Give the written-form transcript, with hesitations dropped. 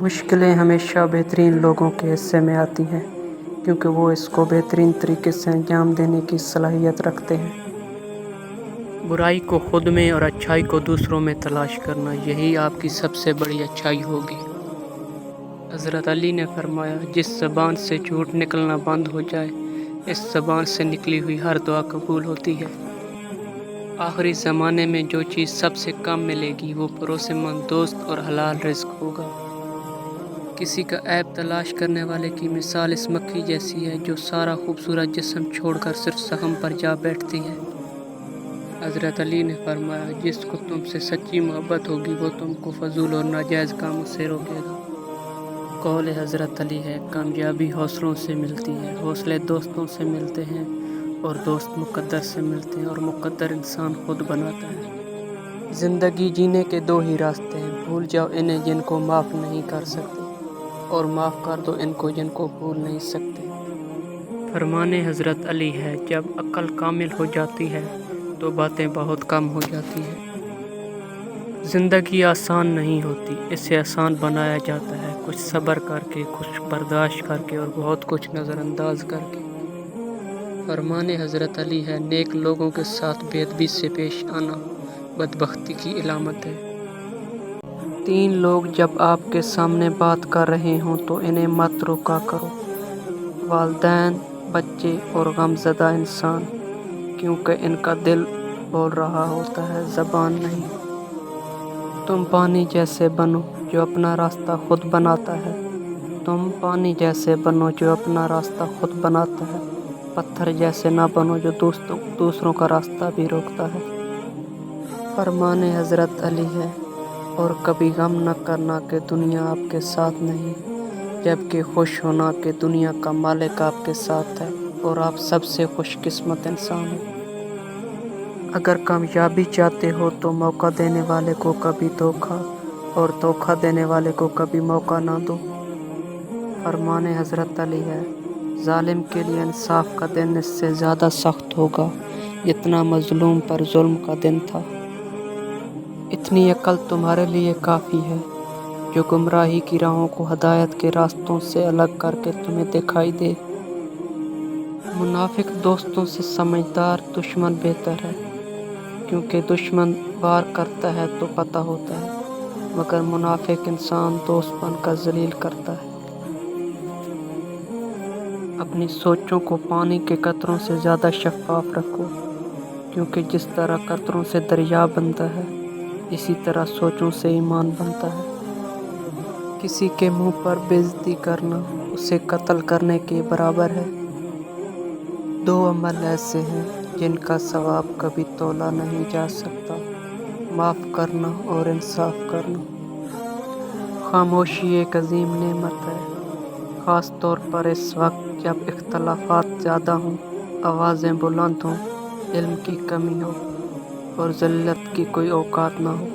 मुश्किलें हमेशा बेहतरीन लोगों के हिस्से में आती हैं क्योंकि वो इसको बेहतरीन तरीके से अंजाम देने की सलाहियत रखते हैं। बुराई को खुद में और अच्छाई को दूसरों में तलाश करना, यही आपकी सबसे बड़ी अच्छाई होगी। हज़रत अली ने फरमाया, जिस ज़बान से झूठ निकलना बंद हो जाए, इस ज़बान से निकली हुई हर दुआ कबूल होती है। आखिरी ज़माने में जो चीज़ सबसे कम मिलेगी वो भरोसेमंद दोस्त और हलाल रिज़्क होगा। किसी का ऐब तलाश करने वाले की मिसाल इस मक्खी जैसी है जो सारा खूबसूरत जिस्म छोड़कर सिर्फ ज़ख्म पर जा बैठती है। हज़रत अली ने फरमाया, जिसको तुमसे सच्ची मोहब्बत होगी वो तुमको फजूल और नाजायज़ कामों से रोकेगा। कौल हज़रत अली है, कामयाबी हौसलों से मिलती है, हौसले दोस्तों से मिलते हैं और दोस्त मुक़द्दर से मिलते हैं और मुक़द्दर इंसान खुद बनाता है। ज़िंदगी जीने के दो ही रास्ते हैं, भूल जाओ इन्हें जिनको माफ़ नहीं कर सकते और माफ़ कर दो इनको जिनको भूल नहीं सकते। फरमाने हज़रत अली है, जब अक्ल कामिल हो जाती है तो बातें बहुत कम हो जाती हैं। ज़िंदगी आसान नहीं होती, इसे आसान बनाया जाता है कुछ सब्र करके, कुछ बर्दाश्त करके और बहुत कुछ नज़रअंदाज करके। फरमाने हज़रत अली है, नेक लोगों के साथ बेअदबी से पेश आना बदबख्ती की इलामत है। 3 लोग जब आपके सामने बात कर रहे हों तो इन्हें मत रोका करो, वालिदैन, बच्चे और गमज़दा इंसान, क्योंकि इनका दिल बोल रहा होता है, ज़बान नहीं। तुम पानी जैसे बनो जो अपना रास्ता खुद बनाता है। तुम पानी जैसे बनो जो अपना रास्ता खुद बनाता है। पत्थर जैसे ना बनो जो दूसरों का रास्ता भी रोकता है। फरमाने हज़रत अली है, और कभी गम न करना कि दुनिया आपके साथ नहीं, जबकि खुश होना कि दुनिया का मालिक आपके साथ है और आप सबसे खुशकिस्मत इंसान हैं। अगर कामयाबी चाहते हो तो मौका देने वाले को कभी धोखा और धोखा देने वाले को कभी मौका ना दो। फरमाने हज़रत अली है, जालिम के लिए इंसाफ का दिन इससे ज़्यादा सख्त होगा जितना मजलूम पर जुल्म का दिन था। इतनी अक्ल तुम्हारे लिए काफ़ी है जो गुमराही की राहों को हदायत के रास्तों से अलग करके तुम्हें दिखाई दे। मुनाफिक दोस्तों से समझदार दुश्मन बेहतर है, क्योंकि दुश्मन वार करता है तो पता होता है, मगर मुनाफिक इंसान दोस्त बनकर जलील करता है। अपनी सोचों को पानी के कतरों से ज़्यादा शफाफ रखो, क्योंकि जिस तरह कतरों से दरिया बनता है इसी तरह सोचों से ईमान बनता है। किसी के मुंह पर बेइज्जती करना उसे कत्ल करने के बराबर है। 2 अमल ऐसे हैं जिनका सवाब कभी तोला नहीं जा सकता, माफ़ करना और इंसाफ करना। खामोशी एक अजीम नेमत है, ख़ास तौर पर इस वक्त जब इख्तलाफात ज़्यादा हों, आवाज़ें बुलंद हों, इल्म की कमी हो और ज़िल्लत की कोई औकात ना हो।